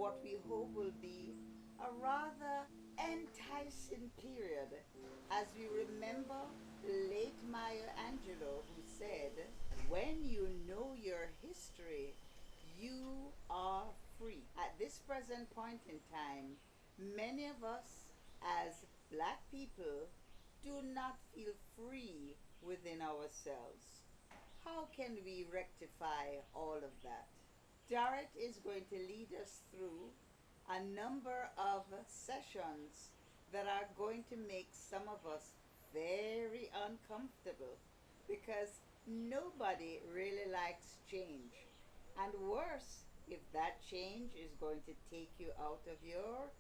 what we hope will be a rather enticing period as we remember the late Maya Angelou, who said, "When you know your history, you are free." At this present point in time, many of us as black people do not feel free within ourselves. How can we rectify all of that? Jarrett is going to lead us through a number of sessions that are going to make some of us very uncomfortable because nobody really likes change. And worse, if that change is going to take you out of your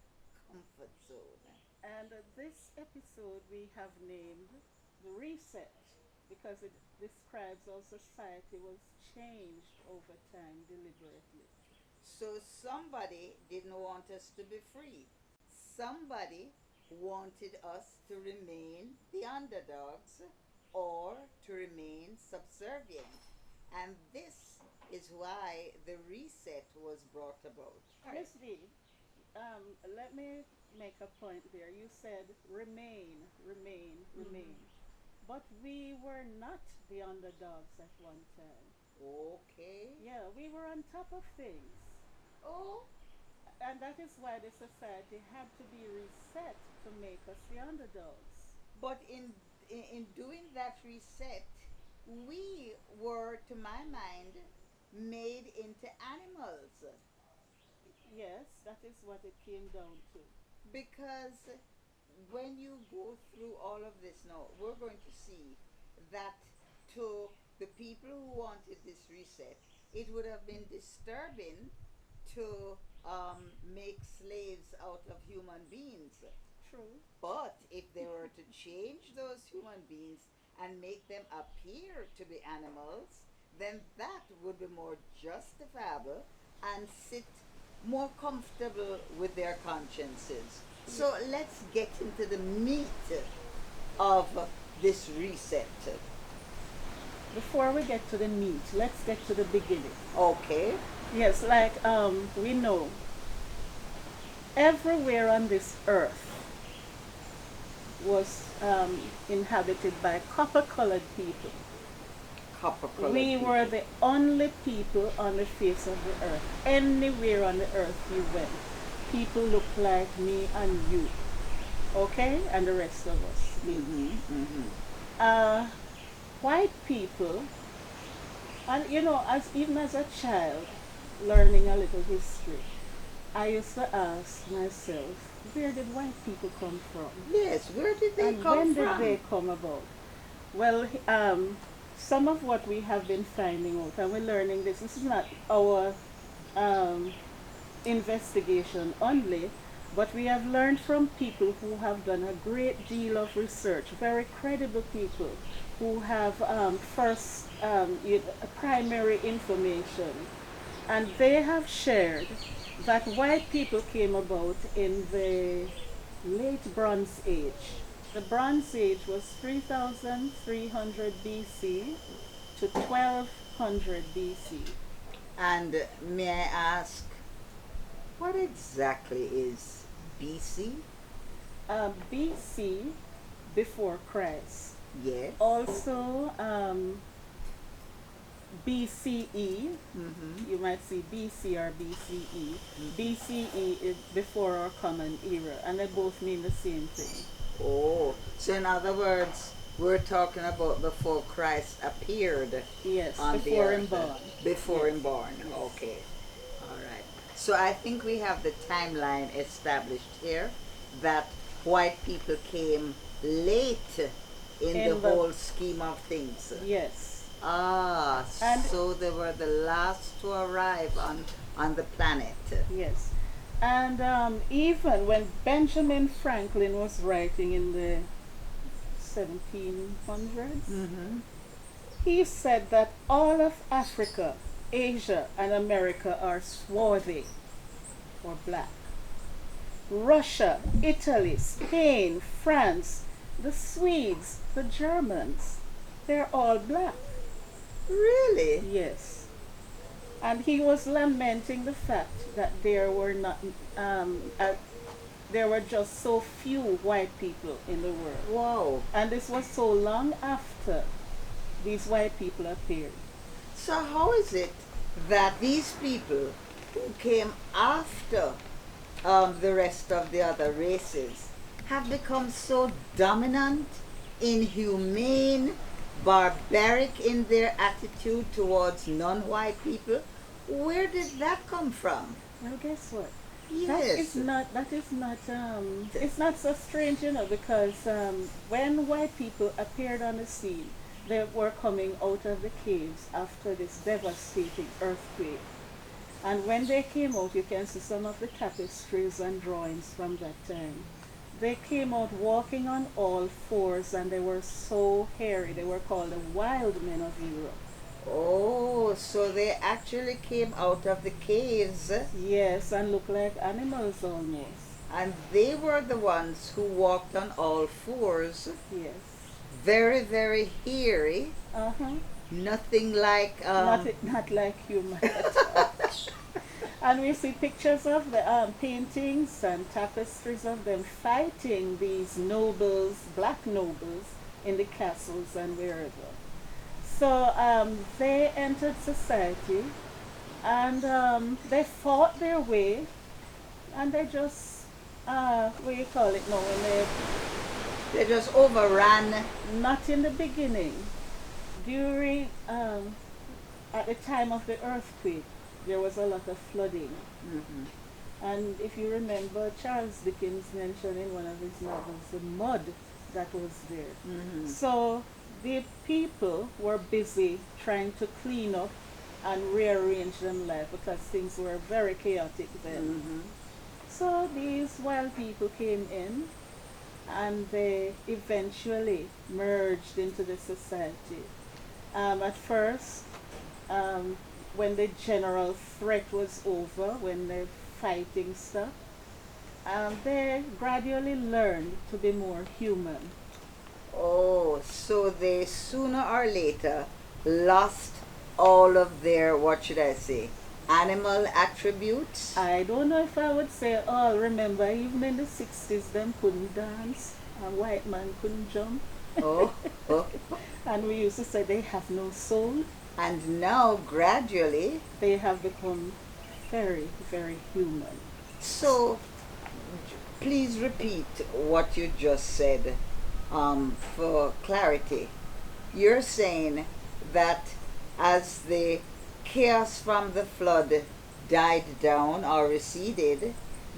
comfort zone. And this episode we have named The Reset because it describes how society was changed over time deliberately. So somebody didn't want us to be free. Somebody wanted us to remain the underdogs or to remain subservient. And this is why the reset was brought about. Right. Miss D, let me make a point there. You said remain, remain, remain. But we were not the underdogs at one time. Okay. Yeah, we were on top of things. Oh, And that is why the society had to be reset to make us the underdogs. but in doing that reset, we were, to my mind, made into animals Yes, that is what it came down to. because when you go through all of this now, we're going to see that to the people who wanted this reset, it would have been disturbing to make slaves out of human beings. True. But if they were to change those human beings and make them appear to be animals, then that would be more justifiable and sit more comfortable with their consciences. So let's get into the meat of this reset. Before we get to the meat, let's get to the beginning. Okay. Yes, like we know, everywhere on this earth was inhabited by copper-colored people. Copper colored. We were the only people on the face of the earth. Anywhere on the earth you went, people looked like me and you. Okay? And the rest of us. Uh, White people, and you know, as even as a child, learning a little history, I used to ask myself, where did white people come from? Yes, where did they And come when from? did they come about? Well, some of what we have been finding out, and we're learning this, this is not our um, investigation only, but we have learned from people who have done a great deal of research, very credible people who have primary information. And they have shared that white people came about in the late Bronze Age. The Bronze Age was 3300 BC to 1200 BC. And may I ask, what exactly is BC? BC, before Christ. Yes. Also, BCE, Mm-hmm. you might see BC or BCE. BCE is before our common era, and they both mean the same thing. Oh, so in other words, we're talking about before Christ appeared Yes, on the before him earth. born. Before Yes. him born. Yes. Okay. All right. So I think we have the timeline established here that white people came late in the In the- whole scheme of things. Yes. Ah, And- so they were the last to arrive on the planet. Yes. And even when Benjamin Franklin was writing in the 1700s, Mm-hmm. he said that all of Africa, Asia, and America are swarthy or black. Russia, Italy, Spain, France, the Swedes, the Germans, they're all black. Really? Yes. And he was lamenting the fact that there were not, there were just so few white people in the world. Wow. And this was so long after these white people appeared. So how is it that these people who came after the rest of the other races have become so dominant, inhumane, barbaric in their attitude towards non-white people? Where did that come from? Well, guess what? Yes. It's not so strange, because when white people appeared on the scene, they were coming out of the caves after this devastating earthquake. And when they came out, you can see some of the tapestries and drawings from that time. They came out walking on all fours, and they were so hairy. They were called the wild men of Europe. Oh, so they actually came out of the caves, Yes, and looked like animals almost. and they were the ones who walked on all fours, Yes. very, very hairy, Uh-huh. nothing like Not like human. And we see pictures of the paintings and tapestries of them fighting these nobles, black nobles, in the castles and wherever. So they entered society, and they fought their way, and they just, what do you call it now, when they just overran. not in the beginning, during, at the time of the earthquake, there was a lot of flooding. Mhm. And if you remember, Charles Dickens mentioned in one of his novels the mud that was there. Mhm. So the people were busy trying to clean up and rearrange their life because things were very chaotic then. Mhm. So these wild people came in, and they eventually merged into the society. At first, when the general threat was over, when the fighting stopped, they gradually learned to be more human. Oh, so they sooner or later lost all of their, what should I say, animal attributes? I don't know if I would say all. Remember, even in the 60s, them couldn't dance, a white man couldn't jump. Oh, oh. And we used to say they have no soul. And now gradually, They have become very, very human. so please repeat what you just said for clarity. You're saying that as the chaos from the flood died down or receded,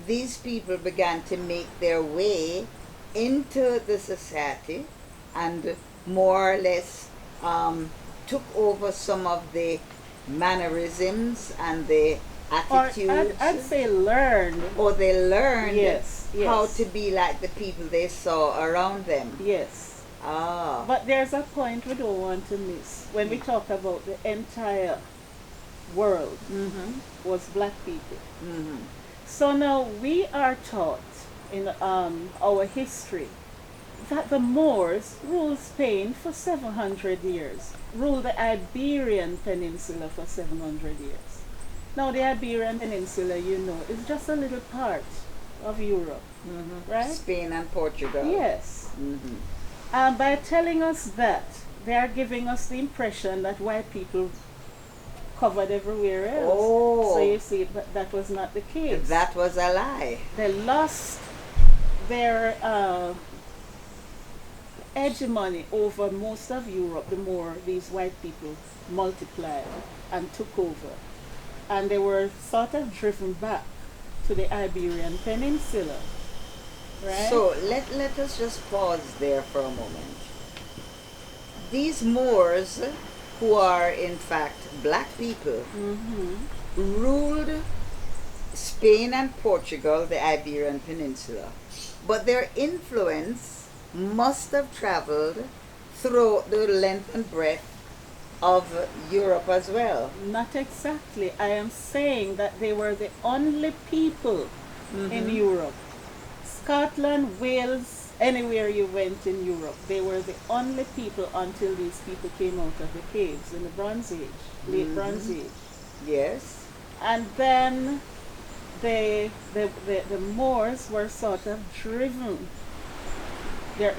these people began to make their way into the society and more or less took over some of the mannerisms and the Or attitudes. I'd say learned. Or they learned Yes, how yes. to be like the people they saw around them. Yes. Ah. But there's a point we don't want to miss when we talk about the entire world Mm-hmm. was black people. Mm-hmm. So now we are taught in our history that the Moors ruled Spain for 700 years, ruled the Iberian Peninsula for 700 years. Now the Iberian Peninsula, is just a little part of Europe, Mm-hmm. right? Spain and Portugal. Yes. Mm-hmm. By telling us that, they are giving us the impression that white people covered everywhere else. Oh. So you see, that was not the case. That was a lie. They lost their hegemony over most of Europe the more these white people multiplied and took over. And they were sort of driven back to the Iberian Peninsula. Right? So let us just pause there for a moment. These Moors, who are in fact black people, Mhm. ruled Spain and Portugal, the Iberian Peninsula. But their influence must have traveled through the length and breadth of Europe as well. Not exactly. I am saying that they were the only people in Europe. Scotland, Wales, anywhere you went in Europe, they were the only people until these people came out of the caves in the Bronze Age, late Bronze Age. Yes. And then the Moors were sort of driven. Their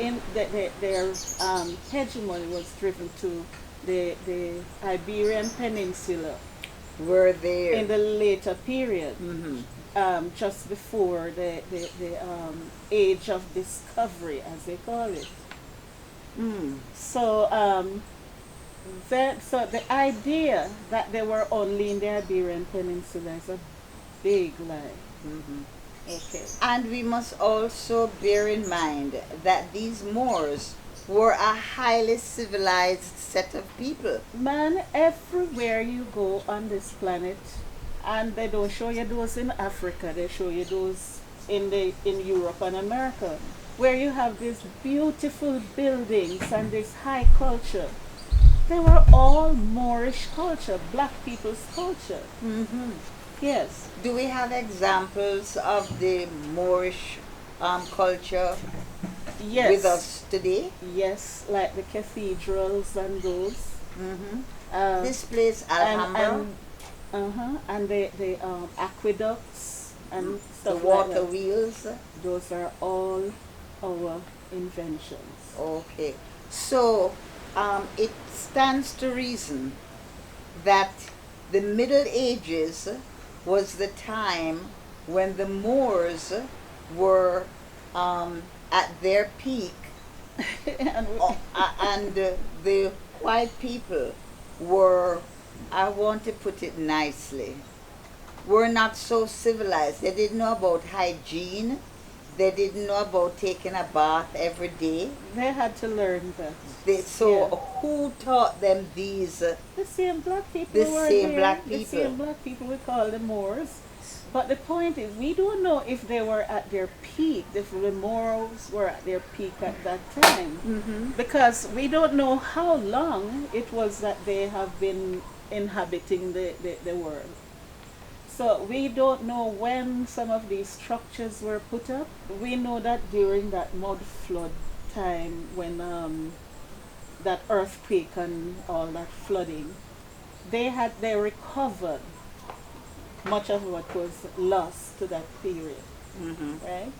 hegemony was driven to the Iberian Peninsula Were there. in the later period, Mm-hmm. just before the age of discovery, as they call it. Mm. So so the idea that they were only in the Iberian Peninsula is a big lie. Mm-hmm. Okay. And we must also bear in mind that these Moors were a highly civilized set of people. Man, everywhere you go on this planet, and they don't show you those in Africa, they show you those in Europe and America, where you have these beautiful buildings and this high culture. They were all Moorish culture, black people's culture. Mm-hmm. Yes. Do we have examples of the Moorish culture Yes. with us today? Yes, like the cathedrals and those. Mm-hmm. Uh, This place, and Alhambra, and the aqueducts and the stuff like water that. wheels. Those are all our inventions. Okay. So it stands to reason that the Middle Ages was the time when the Moors were at their peak, And and the white people were, I want to put it nicely, were not so civilized. They didn't know about hygiene. They didn't know about taking a bath every day. they had to learn that. So Yeah. who taught them these? The same black people The were same there. black The people. same black people we call the Moors. But the point is, we don't know if they were at their peak, if the Moors were at their peak at that time. Mm-hmm. Because we don't know how long it was that they have been inhabiting the world. So we don't know when some of these structures were put up. We know that during that mud flood time, when that earthquake and all that flooding, they recovered much of what was lost to that period, Mm-hmm. right?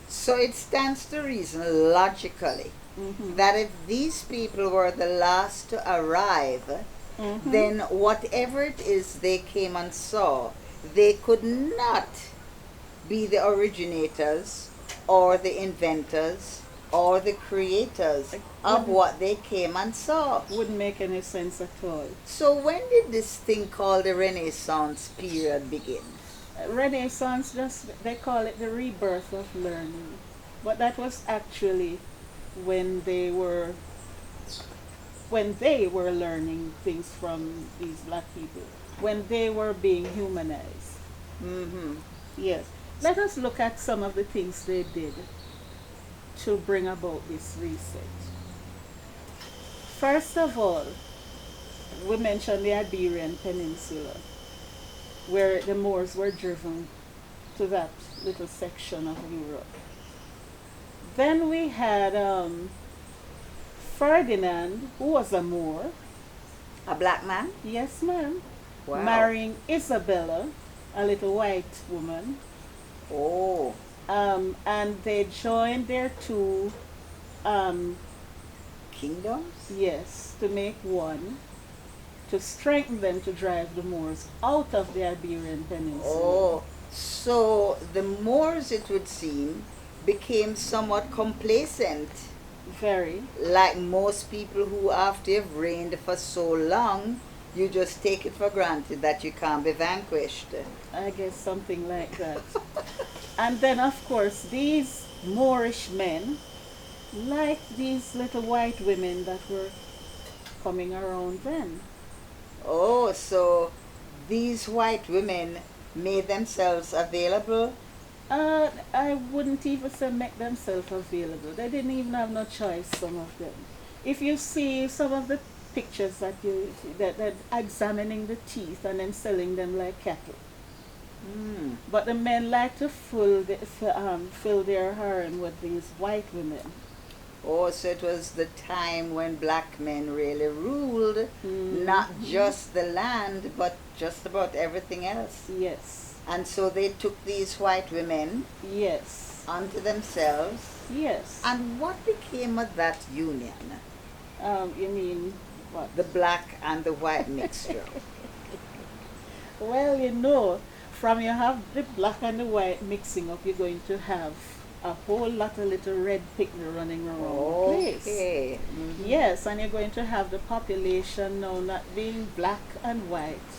So it stands to reason logically Mm-hmm. that if these people were the last to arrive, Mm-hmm. then whatever it is they came and saw, they could not be the originators or the inventors or the creators of what they came and saw. Wouldn't make any sense at all. So when did this thing called the Renaissance period begin? Renaissance, they call it the rebirth of learning, but that was actually when they were learning things from these black people, when they were being humanized. Mm-hmm. Yes. Let us look at some of the things they did to bring about this reset. First of all, we mentioned the Iberian Peninsula, where the Moors were driven to that little section of Europe. Then we had Ferdinand, who was a Moor, A black man? yes ma'am, Wow. marrying Isabella, a little white woman, Oh. and they joined their two, Kingdoms? yes, to make one, to strengthen them to drive the Moors out of the Iberian Peninsula. Oh. So the Moors, it would seem, became somewhat complacent, Very. like most people who, after you've reigned for so long, you just take it for granted that you can't be vanquished. I guess something like that. And then, of course, these Moorish men liked these little white women that were coming around then. Oh, so these white women made themselves available? I wouldn't even say make themselves available. They didn't even have no choice, some of them. If you see some of the pictures that examining the teeth and then selling them like cattle. Mm. But the men like to fill their harem with these white women. Oh, so it was the time when black men really ruled not Mhm. just the land, but just about everything else. Yes. And so they took these white women Yes. unto themselves. Yes. And what became of that union? You mean what? The black and the white mixture. Well, you know, from you have the black and the white mixing up, you're going to have a whole lot of little red picnic running around the place. Okay. Mhm. Yes, and you're going to have the population now not being black and white,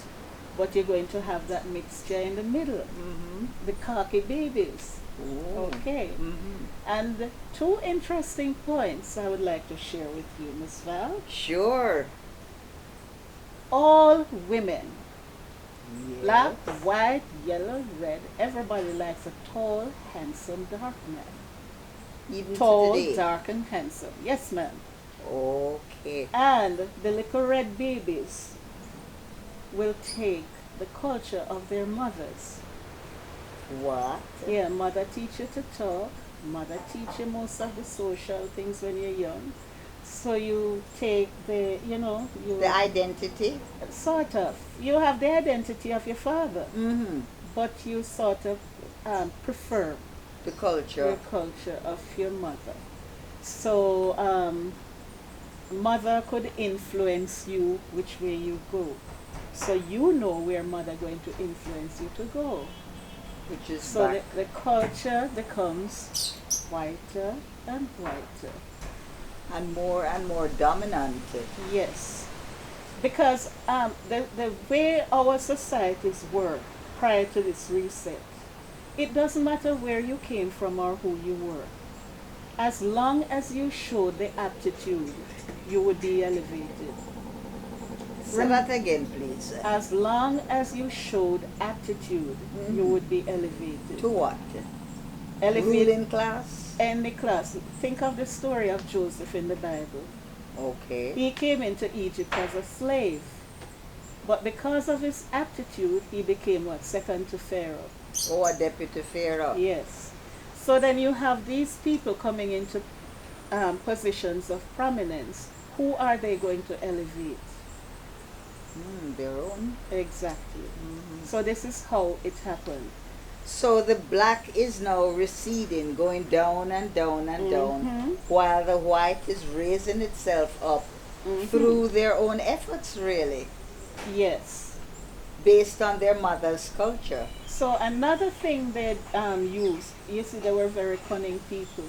but you're going to have that mixture in the middle, Mhm. the khaki babies. Oh. Okay. Mhm. And two interesting points I would like to share with you, Miss Val. Sure. All women, black, Yes. white, yellow, red, everybody likes a tall, handsome, dark man. Even Tall, to today. dark, and handsome. Yes, ma'am. Okay. And the little red babies will take the culture of their mothers. What? Yeah, mother teach you to talk. Mother teach you most of the social things when you're young. So you take you The identity. sort of, you have the identity of your father, Mm-hmm. but you sort of prefer The your culture. culture of your mother. So mother could influence you which way you go. So you know where mother going to influence you to go. Which is So back. the culture becomes whiter and whiter. And more dominant. Yes. Because the way our societies were prior to this reset, it doesn't matter where you came from or who you were. As long as you showed the aptitude, you would be elevated. Say that again, please. As long as you showed aptitude, you Mhm. would be elevated. To what? Elevate Ruling class? any class. Think of the story of Joseph in the Bible. Okay. He came into Egypt as a slave, but because of his aptitude, he became what? Second to Pharaoh. Oh, a deputy pharaoh. Yes. So then you have these people coming into positions of prominence. Who are they going to elevate? Their own. Exactly. Mhm. So this is how it happened. So the black is now receding, going down and down and down, Mhm. while the white is raising itself up Mhm. through their own efforts, really, Yes. based on their mother's culture. So another thing they used, you see, they were very cunning people.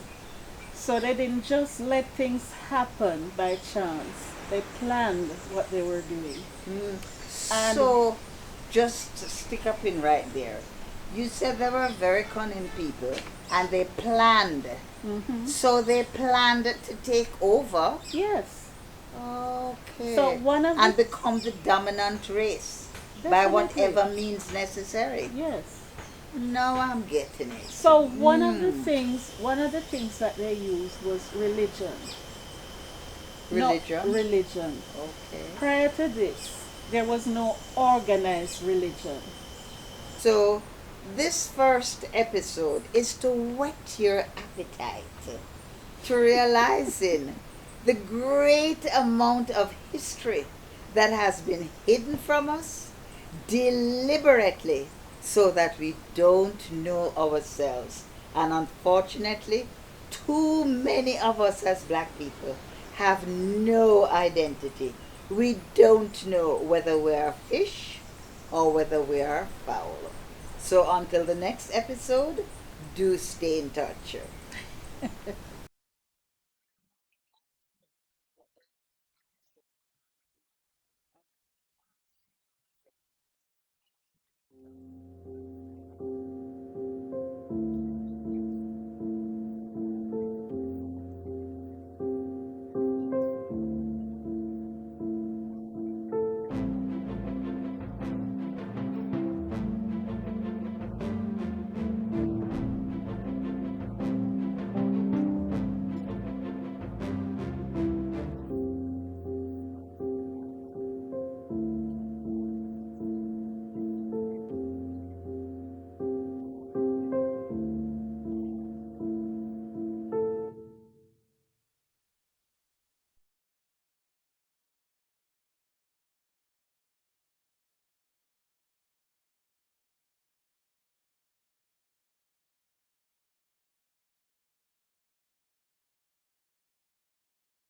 So they didn't just let things happen by chance. They planned what they were doing. Mm. And- So, just stick up in right there. You said they were very cunning people, and they planned. Mm-hmm. So they planned to take over. Yes. Okay. So one of and the- become the dominant race by Definitely. whatever means necessary. Yes. Now I'm getting it. So one of the Mm. things that they used was religion. Religion? No, religion. Okay. Prior to this, there was no organized religion. So this first episode is to whet your appetite to realizing the great amount of history that has been hidden from us deliberately so that we don't know ourselves. And unfortunately, too many of us as black people have no identity. We don't know whether we are fish or whether we are fowl. So until the next episode, do stay in touch.